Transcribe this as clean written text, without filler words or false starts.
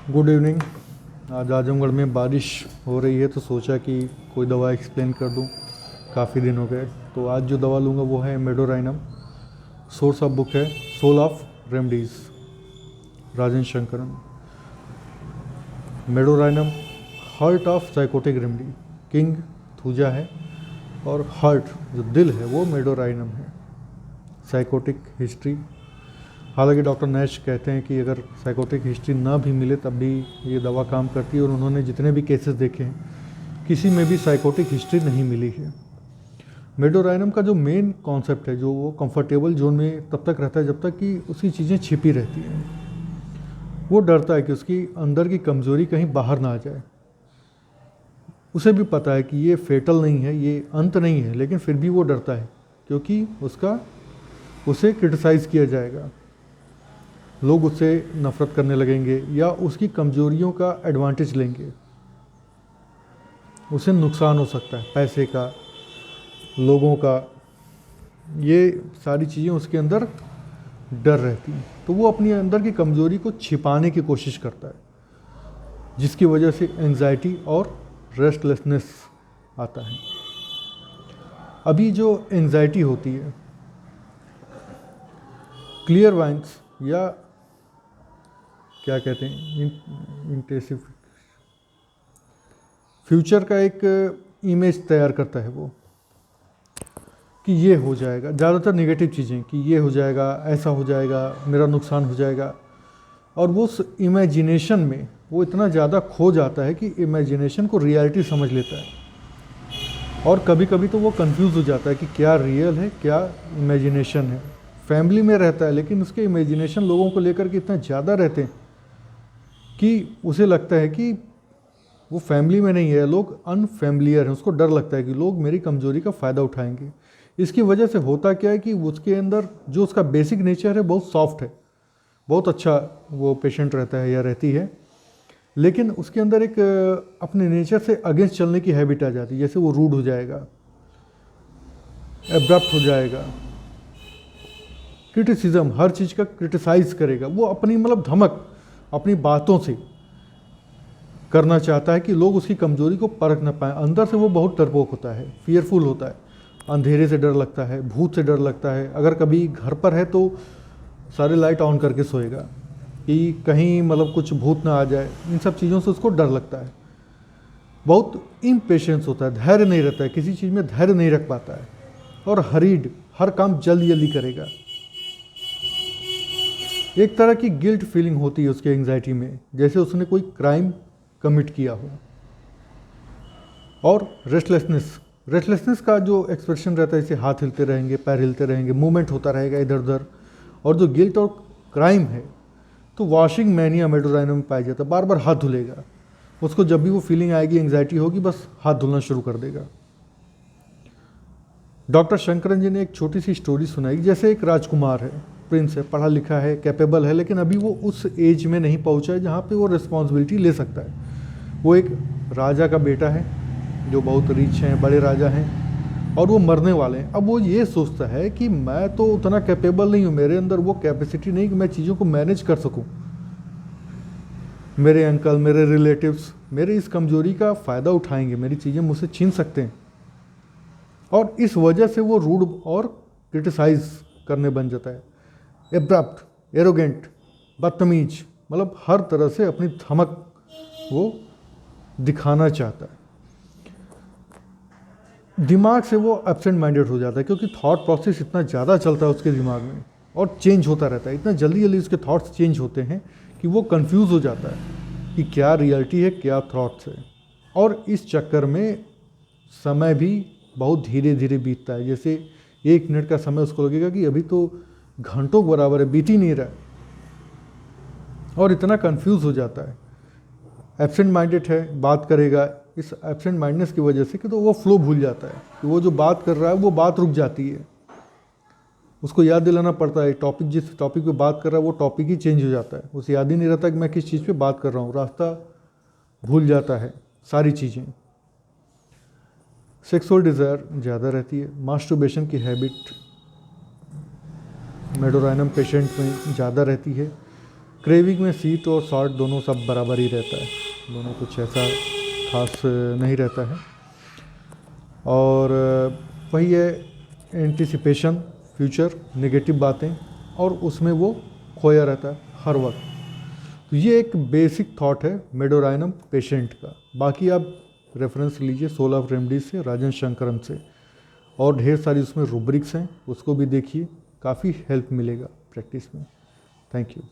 Good evening. आज आजमगढ़ में बारिश हो रही है तो सोचा कि कोई दवा एक्सप्लेन कर दूं। काफ़ी दिन हो गए तो आज जो दवा लूँगा वो है मेडोराइनम। सोर्स ऑफ बुक है soul of remedies, Rajan Sankaran. Medorrhinum heart of sycotic remedy, king thuja है और हार्ट जो दिल है वो मेडोराइनम है। साइकोटिक हिस्ट्री, हालांकि डॉक्टर नैश कहते हैं कि अगर साइकोटिक हिस्ट्री ना भी मिले तब भी ये दवा काम करती है, और उन्होंने जितने भी केसेस देखे हैं किसी में भी साइकोटिक हिस्ट्री नहीं मिली है। मेडोराइनम का जो मेन कॉन्सेप्ट है, जो वो कंफर्टेबल जोन में तब तक रहता है जब तक कि उसकी चीज़ें छिपी रहती हैं। वो डरता है कि उसकी अंदर की कमज़ोरी कहीं बाहर ना आ जाए। उसे भी पता है कि ये फेटल नहीं है, ये अंत नहीं है, लेकिन फिर भी वो डरता है क्योंकि उसे क्रिटिसाइज़ किया जाएगा, लोग उससे नफ़रत करने लगेंगे या उसकी कमज़ोरियों का एडवांटेज लेंगे। उसे नुकसान हो सकता है, पैसे का, लोगों का, ये सारी चीज़ें उसके अंदर डर रहती हैं। तो वो अपनी अंदर की कमज़ोरी को छिपाने की कोशिश करता है, जिसकी वजह से एंग्जाइटी और रेस्टलेसनेस आता है। अभी जो एंग्जाइटी होती है, क्लियर वाइन्स या क्या कहते हैं, इंटेंसिव फ्यूचर का एक इमेज तैयार करता है वो, कि ये हो जाएगा, ज़्यादातर नेगेटिव चीज़ें, कि ये हो जाएगा, ऐसा हो जाएगा, मेरा नुकसान हो जाएगा। और वो उस इमेजिनेशन में वो इतना ज़्यादा खो जाता है कि इमेजिनेशन को रियलिटी समझ लेता है, और कभी कभी तो वो कंफ्यूज हो जाता है कि क्या रियल है क्या इमेजिनेशन है। फैमिली में रहता है लेकिन उसके इमेजिनेशन लोगों को लेकर के इतना ज़्यादा रहते हैं कि उसे लगता है कि वो फैमिली में नहीं है, लोग अनफैमिलियर हैं। उसको डर लगता है कि लोग मेरी कमज़ोरी का फ़ायदा उठाएंगे। इसकी वजह से होता क्या है कि उसके अंदर जो उसका बेसिक नेचर है बहुत सॉफ्ट है, बहुत अच्छा वो पेशेंट रहता है या रहती है, लेकिन उसके अंदर एक अपने नेचर से अगेंस्ट चलने की हैबिट आ जाती है। जैसे वो रूड हो जाएगा, एब्रप्ट हो जाएगा, क्रिटिसिज्म, हर चीज़ का क्रिटिसाइज़ करेगा। वो अपनी धमक अपनी बातों से करना चाहता है कि लोग उसकी कमज़ोरी को परख ना पाएँ। अंदर से वो बहुत डरपोक होता है, फियरफुल होता है, अंधेरे से डर लगता है, भूत से डर लगता है। अगर कभी घर पर है तो सारे लाइट ऑन करके सोएगा कि कहीं कुछ भूत ना आ जाए। इन सब चीज़ों से उसको डर लगता है। बहुत इम्पेशेंस होता है, धैर्य नहीं रहता है, किसी चीज़ में धैर्य नहीं रख पाता है, और हरीड, हर काम जल्दी जल्दी करेगा। एक तरह की गिल्ट फीलिंग होती है उसके एंग्जाइटी में, जैसे उसने कोई क्राइम कमिट किया हो। और रेस्टलेसनेस का जो एक्सप्रेशन रहता है, जैसे हाथ हिलते रहेंगे, पैर हिलते रहेंगे, मूवमेंट होता रहेगा इधर उधर। और जो गिल्ट और क्राइम है तो वॉशिंग मैनिया मेडोराइनम में पाया जाता है। बार बार हाथ धुलेगा, उसको जब भी वो फीलिंग आएगी, एंग्जाइटी होगी, बस हाथ धुलना शुरू कर देगा। डॉक्टर शंकरन जी ने एक छोटी सी स्टोरी सुनाई। जैसे एक राजकुमार है, प्रिंस है, पढ़ा लिखा है, कैपेबल है, लेकिन अभी वो उस एज में नहीं पहुंचा है जहाँ पे वो रिस्पॉन्सिबिलिटी ले सकता है। वो एक राजा का बेटा है जो बहुत रिच हैं, बड़े राजा हैं, और वो मरने वाले हैं। अब वो ये सोचता है कि मैं तो उतना कैपेबल नहीं हूँ, मेरे अंदर वो कैपेसिटी नहीं कि मैं चीज़ों को मैनेज कर सकूँ। मेरे अंकल, मेरे रिलेटिव्स मेरे इस कमज़ोरी का फ़ायदा उठाएंगे, मेरी चीज़ें मुझसे छीन सकते हैं। और इस वजह से वो रूड और क्रिटिसाइज़ करने बन जाता है, एब्रप्ट, एरोगेंट, बदतमीज, हर तरह से अपनी धमक वो दिखाना चाहता है। दिमाग से वो एब्सेंट माइंडेड हो जाता है, क्योंकि थॉट प्रोसेस इतना ज़्यादा चलता है उसके दिमाग में और चेंज होता रहता है। इतना जल्दी जल्दी उसके थॉट्स चेंज होते हैं कि वो कंफ्यूज हो जाता है कि क्या रियलिटी है क्या थॉट्स है। और इस चक्कर में समय भी बहुत धीरे धीरे बीतता है। जैसे 1 मिनट का समय उसको लगेगा कि अभी तो घंटों के बराबर है, बीत ही नहीं रहा है, और इतना कंफ्यूज हो जाता है। एब्सेंट माइंडेड है, बात करेगा इस एब्सेंट माइंडनेस की वजह से कि तो वो फ्लो भूल जाता है कि वो जो बात कर रहा है वो बात रुक जाती है। उसको याद दिलाना पड़ता है टॉपिक, जिस टॉपिक पे बात कर रहा है वो टॉपिक ही चेंज हो जाता है। उसे याद ही नहीं रहता कि मैं किस चीज़ पे बात कर रहा हूँ, रास्ता भूल जाता है, सारी चीज़ें। सेक्सुअल डिज़ायर ज़्यादा रहती है। मास्टरबेशन की हैबिट मेडोराइनम पेशेंट में ज़्यादा रहती है। क्रेविंग में स्वीट और सॉल्ट दोनों सब बराबर ही रहता है, दोनों कुछ ऐसा खास नहीं रहता है। और वही है एंटिसिपेशन, फ्यूचर, नेगेटिव बातें, और उसमें वो खोया रहता है हर वक्त। तो ये एक बेसिक थॉट है मेडोराइनम पेशेंट का। बाकी आप रेफरेंस लीजिए 16 रेमडीज से, राजन शंकरन से, और ढेर सारी उसमें रूब्रिक्स हैं, उसको भी देखिए, काफ़ी हेल्प मिलेगा प्रैक्टिस में। Thank you.